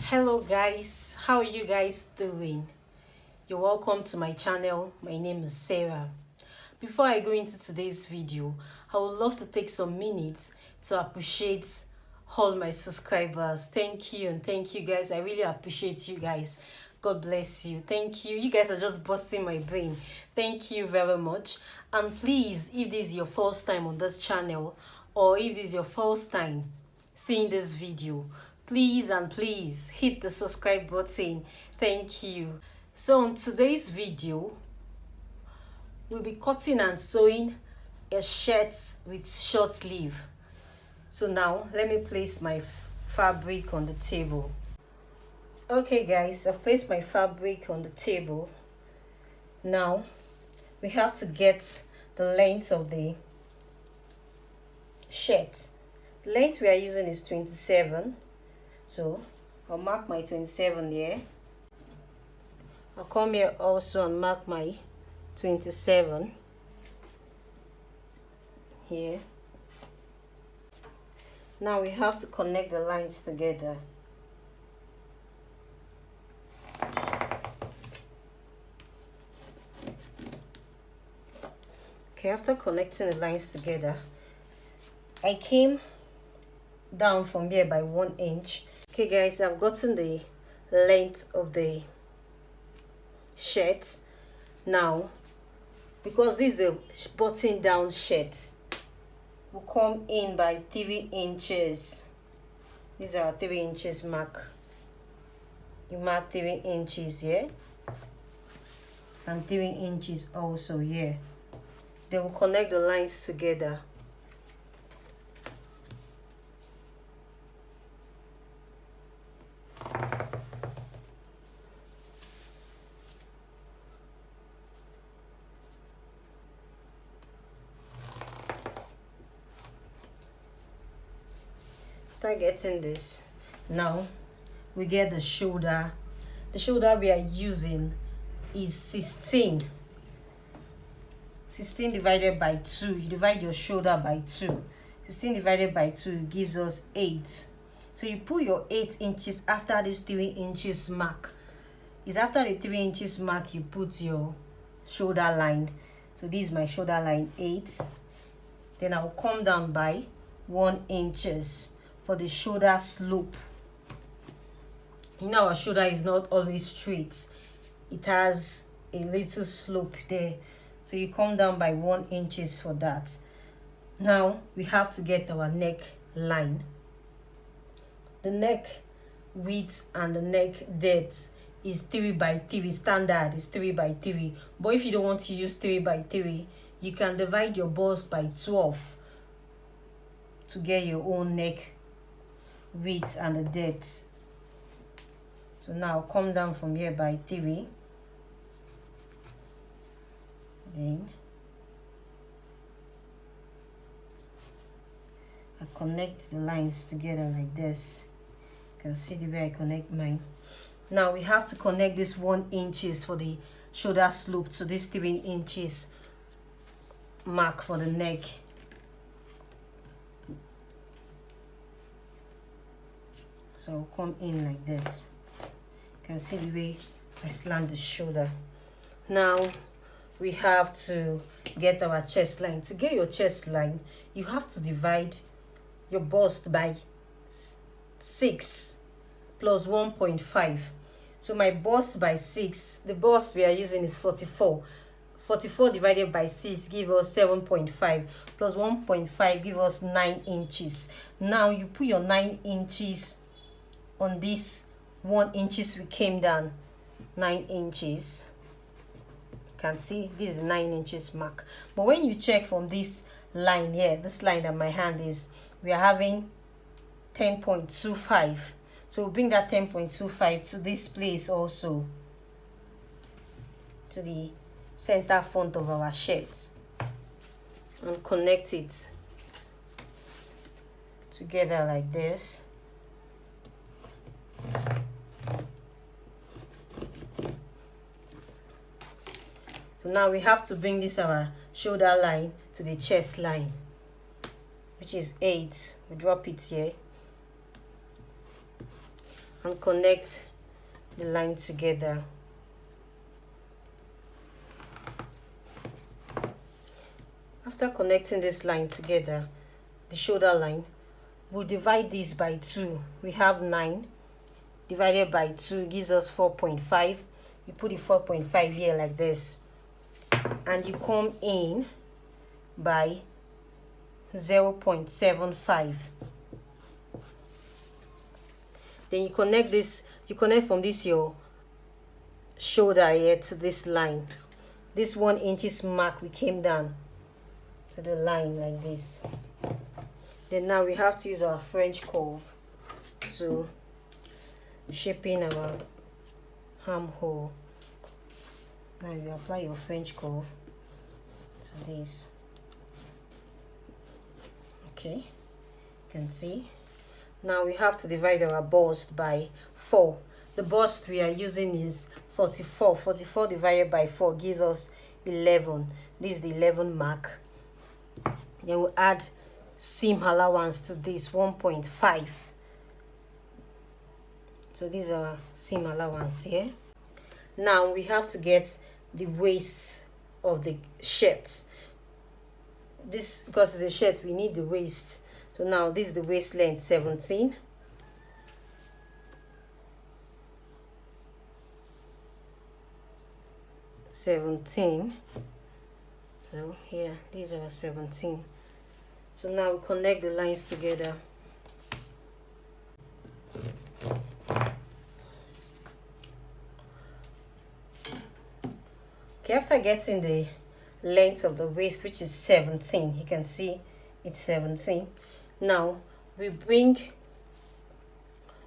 Hello guys, how are you guys doing? You're welcome to my channel. My name is Sarah. Before I go into today's video, I would love to take some minutes to appreciate all my subscribers. Thank you, and thank you guys. I really appreciate you guys. God bless you. Thank you. You guys are just busting my brain. Thank you very much. And please, if this is your first time on this channel, or if this is your first time seeing this video, please and please hit the subscribe button. Thank you. So in today's video, we'll be cutting and sewing a shirt with short sleeve. So now let me place my fabric on the table. Okay guys, I've placed my fabric on the table. Now we have to get the length of the shirt. The length we are using is 27. So I'll mark my 27 here. I'll come here also and mark my 27 here. Now we have to connect the lines together. Okay, after connecting the lines together, I came down from here by 1 inch. Okay guys, I've gotten the length of the shirt. Now because this is a button down shirt, will come in by 3 inches. These are 3 inches mark. You mark 3 inches here and 3 inches also here. Then we'll connect the lines together. After getting this, now we get the shoulder. The shoulder we are using is 16 divided by 2. You divide your shoulder by 2. 16 divided by 2 gives us 8. So you put your 8 inches after this 3 inches mark. It's after the 3 inches mark you put your shoulder line. So this is my shoulder line, 8. Then I'll come down by 1 inches for the shoulder slope. You know our shoulder is not always straight. It has a little slope there. So you come down by 1 inches for that. Now we have to get our neck line. The neck width and the neck depth is 3 by 3. Standard is 3 by 3. But if you don't want to use 3 by 3, you can divide your bust by 12 to get your own neck width and the depth. So now come down from here by 3. Then I connect the lines together like this. You can see the way I connect mine. Now we have to connect this 1 inches for the shoulder slope to this 3 inches mark for the neck. So I'll come in like this. You can see the way I slant the shoulder. Now we have to get our chest line. To get your chest line, you have to divide your bust by 6 plus 1.5. So my bust by 6, the bust we are using is 44. 44 divided by 6 give us 7.5 plus 1.5 give us 9 inches. Now you put your 9 inches on this 1 inches we came down, 9 inches. You can see this is the 9 inches mark. But when you check from this line here, this line that my hand is, we are having 10.25. So we'll bring that 10.25 to this place also, to the center front of our shirt, and connect it together like this. So now we have to bring this our shoulder line to the chest line, which is 8. We drop it here and connect the line together. After connecting this line together, the shoulder line, we'll divide this by 2. We have 9 divided by 2 gives us 4.5. You put the 4.5 here like this, and you come in by 0.75. Then you connect this, you connect from this your shoulder here to this line. This 1 inches mark, we came down to the line like this. Then now we have to use our French curve to shape in our armhole. Now you apply your French curve to this. Okay, you can see. Now we have to divide our bust by 4. The bust we are using is 44. 44 divided by 4 gives us 11. This is the 11 mark. Then we'll add seam allowance to this, 1.5. So these are seam allowance here. Now we have to get the waist of the shirt. This, because it's a shirt, we need the waist. So now this is the waist length, 17. So here, these are 17. So now we connect the lines together. Okay, after getting the length of the waist, which is 17, you can see it's 17. Now we bring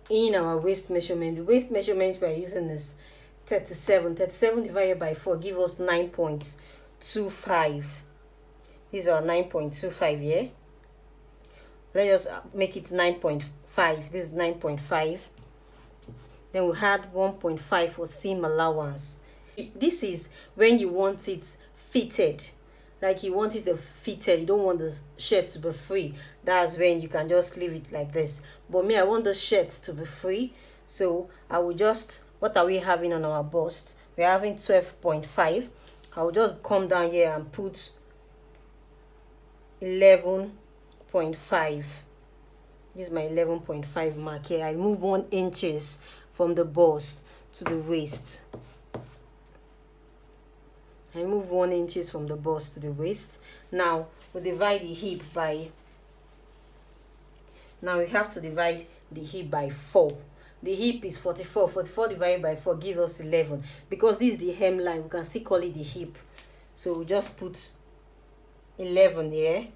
in our waist measurement. The waist measurement we are using is 37. 37 divided by 4 give us 9.25. These are 9.25 here. Let's just make it 9.5. This is 9.5. Then we had 1.5 for seam allowance. This is when you want it fitted, like you want it fitted. You don't want the shirt to be free. That's when you can just leave it like this. But me, I want the shirt to be free, so I will just, what are we having on our bust? We're having 12.5. I will just come down here and put 11.5. This is my 11.5 mark here. I move 1 inches from the bust to the waist. I move 1 inches from the bust to the waist. Now we divide the hip by, now we have to divide the hip by 4. The hip is 44. 44 divided by 4 gives us 11. Because this is the hemline, we can still call it the hip. So we just put 11 here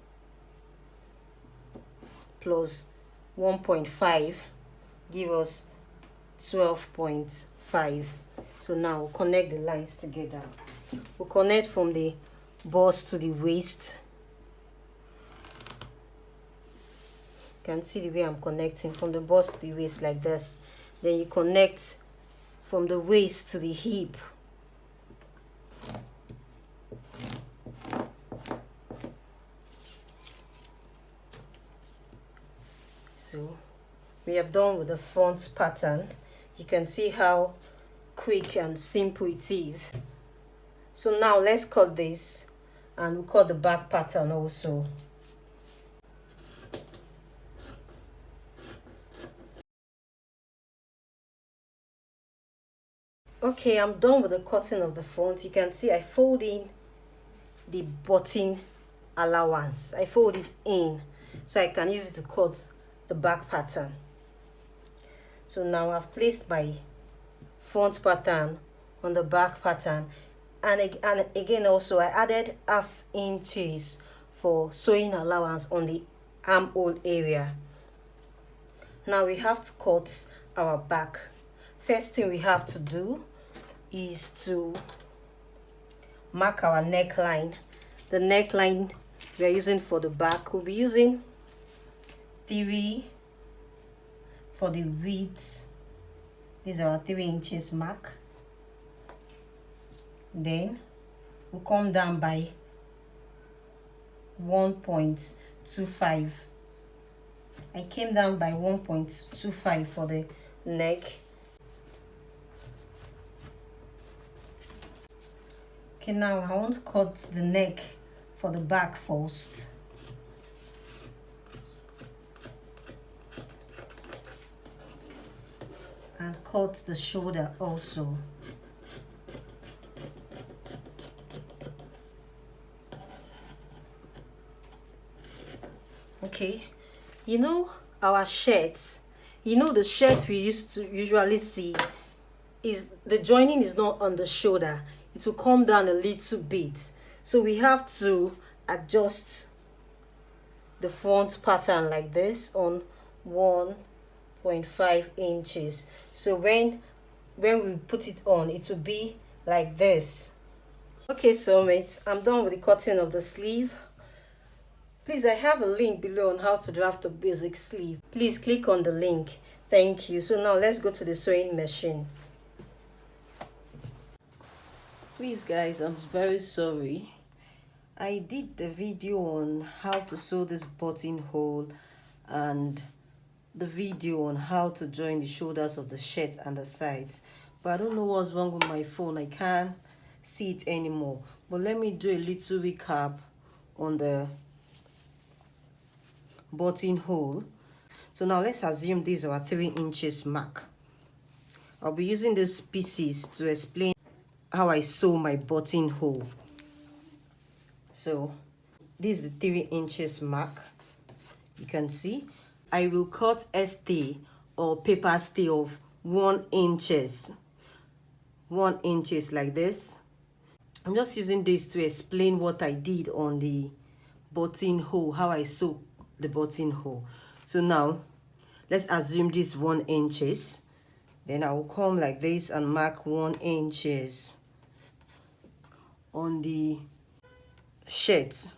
plus 1.5 give us 12.5. So now we'll connect the lines together. We'll connect from the bust to the waist. You can see the way I'm connecting from the bust to the waist like this. Then you connect from the waist to the hip. So we are done with the front pattern. You can see how quick and simple it is. So now let's cut this, and we'll cut the back pattern also. Okay, I'm done with the cutting of the front. You can see I fold in the button allowance. I fold it in so I can use it to cut the back pattern. So now I've placed my front pattern on the back pattern, and again also I added ½ inches for sewing allowance on the armhole area. Now we have to cut our back. First thing we have to do is to mark our neckline. The neckline we are using for the back, we'll be using 3 for the width. These are our 3 inches mark. Then we'll come down by 1.25. I came down by 1.25 for the neck. Okay, now I want to cut the neck for the back first. And cut the shoulder also. Okay, you know our shirts, the shirt we used to usually see, is the joining is not on the shoulder. It will come down a little bit, so we have to adjust the front pattern like this on 1.5 inches. So when we put it on, it will be like this. Okay, soulmates, I'm done with the cutting of the sleeve. Please, I have a link below on how to draft the basic sleeve. Please click on the link. Thank you. So now let's go to the sewing machine. Please guys, I'm very sorry. I did the video on how to sew this buttonhole and the video on how to join the shoulders of the shirt and the sides, but I don't know what's wrong with my phone. I can't see it anymore. But let me do a little recap on the buttonhole. So now let's assume these are 3 inches mark. I'll be using these pieces to explain how I sew my buttonhole. So this is the 3 inches mark. You can see I will cut a stay or paper stay of 1 inches. 1 inches like this. I'm just using this to explain what I did on the buttonhole, how I sew the buttonhole. So now let's assume this 1 inches. Then I will come like this and mark 1 inches on the shirt,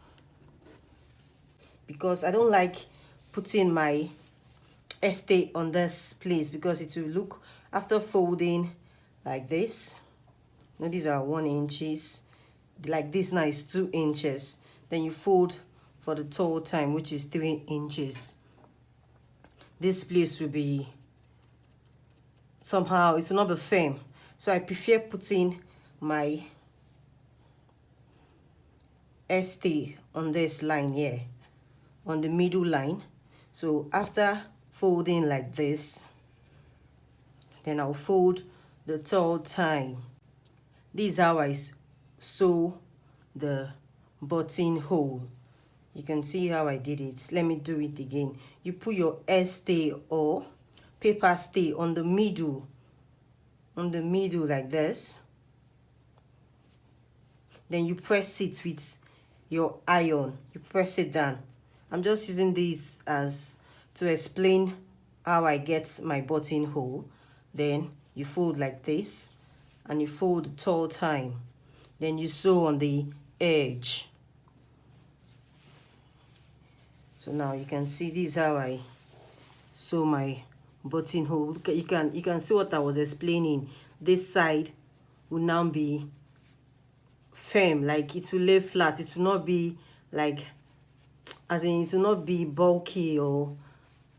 because I don't like putting my stay on this place, because it will look after folding like this. Now these are 1 inches. Like this now is 2 inches. Then you fold for the toe time, which is 3 inches. This place will be somehow, it will not be firm. So I prefer putting my stay on this line here, on the middle line. So after folding like this, then I'll fold the toe time. This is how I sew the buttonhole. You can see how I did it. Let me do it again. You put your stay or paper stay on the middle like this. Then you press it with your iron. You press it down. I'm just using this as to explain how I get my buttonhole. Then you fold like this and you fold the toe time. Then you sew on the edge. So now you can see this is how I sew my buttonhole. You can see what I was explaining. This side will now be firm, like it will lay flat. It will not be like, as in it will not be bulky or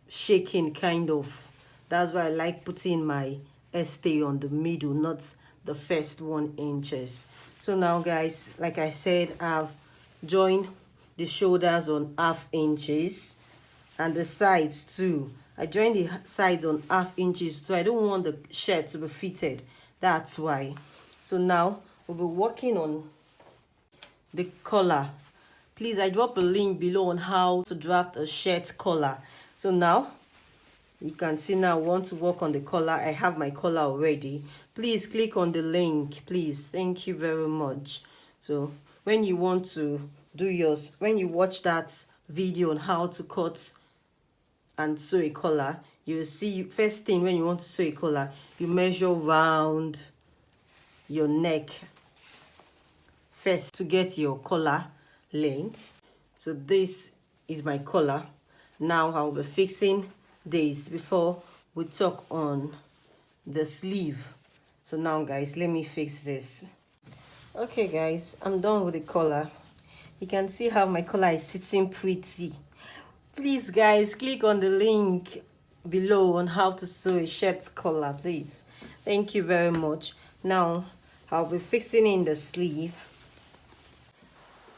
shaking kind of. That's why I like putting my stay on the middle, not the first 1 inches. So now guys, like I said, I've joined the shoulders on 1/2 inches and the sides too. I joined the sides on 1/2 inches, so I don't want the shirt to be fitted. That's why. So now we'll be working on the collar. Please, I drop a link below on how to draft a shirt collar. So now you can see now I want to work on the collar. I have my collar already. Please click on the link, please. Thank you very much. So when you want to do yours, when you watch that video on how to cut and sew a collar, you will see first thing when you want to sew a collar, you measure round your neck first to get your collar length. So this is my collar. Now I'll be fixing this before we talk on the sleeve. So now guys, let me fix this. Okay guys, I'm done with the collar. You can see how my collar is sitting pretty. Please guys, click on the link below on how to sew a shirt collar, please. Thank you very much. Now I'll be fixing in the sleeve.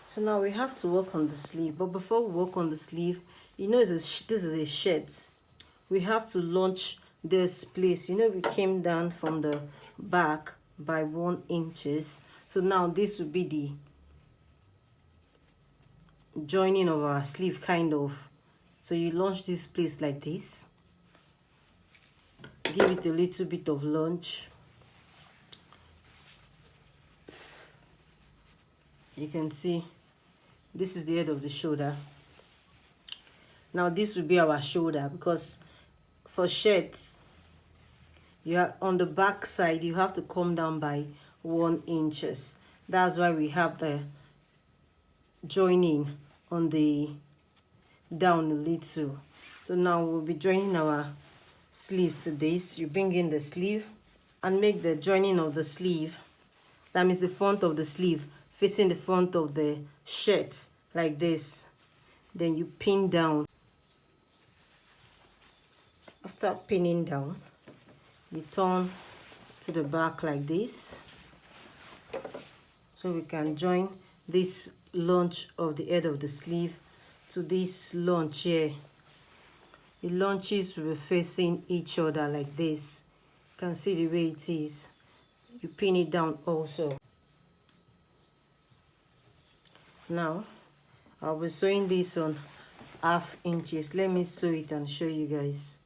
So now we have to work on the sleeve, but before we work on the sleeve, you know this is a shirt. We have to launch this place. You know, we came down from the back by 1 inches. So now this will be the joining of our sleeve, kind of. So you launch this place like this, give it a little bit of launch. You can see this is the head of the shoulder. Now this will be our shoulder, because for shirts, you are on the back side, you have to come down by 1 inches. That's why we have the joining on the down a little. So now we'll be joining our sleeve to this. You bring in the sleeve and make the joining of the sleeve, that means the front of the sleeve facing the front of the shirt like this. Then you pin down. After pinning down, you turn to the back like this, so we can join this launch of the head of the sleeve to this launch here. The launches will be facing each other like this. You can see the way it is. You pin it down also. Now I'll be sewing this on 1/2 inches. Let me sew it and show you guys.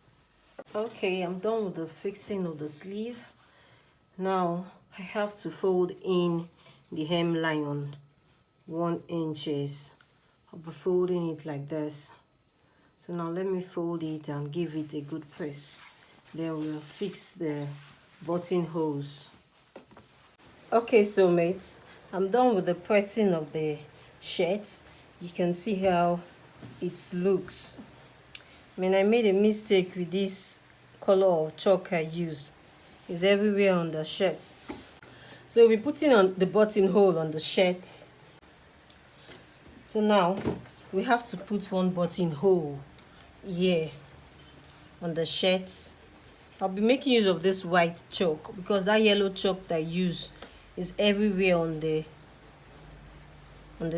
Okay, I'm done with the fixing of the sleeve. Now I have to fold in the hemline on 1 inches. I'll be folding it like this. So now let me fold it and give it a good press. Then we'll fix the buttonholes. Okay, so mates, I'm done with the pressing of the shirt. You can see how it looks. I mean, I made a mistake with this color of chalk I use. It's everywhere on the shirt. So we'll be putting on the buttonhole on the shirt. So now we have to put one buttonhole here on the shirt. I'll be making use of this white chalk because that yellow chalk that I use is everywhere on the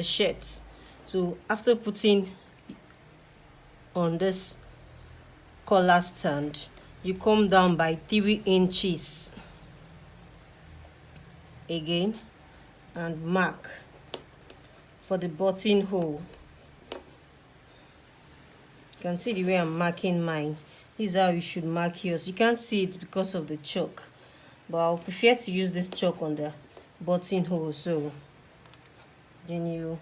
shirt. So after putting on this collar stand, you come down by 3 inches again and mark for the buttonhole. You can see the way I'm marking mine. This is how you should mark yours. You can't see it because of the chalk, but I'll prefer to use this chalk on the buttonhole. So then you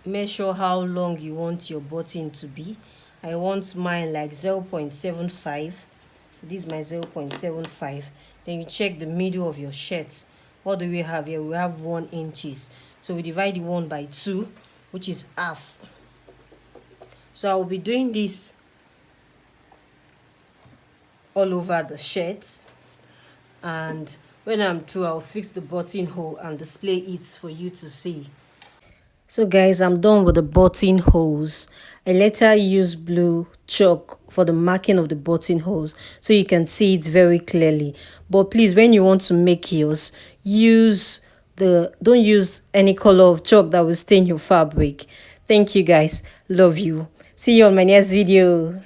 measure how long you want your button to be. I want mine like 0.75. So this is my 0.75. Then you check the middle of your shirt. What do we have here? We have 1 inches. So we divide the 1 by 2, which is half. So I will be doing this all over the shirt, and when I'm through, I'll fix the buttonhole and display it for you to see. So guys, I'm done with the buttonholes. I later use blue chalk for the marking of the buttonholes so you can see it very clearly. But please, when you want to make yours, don't use any color of chalk that will stain your fabric. Thank you guys. Love you. See you on my next video.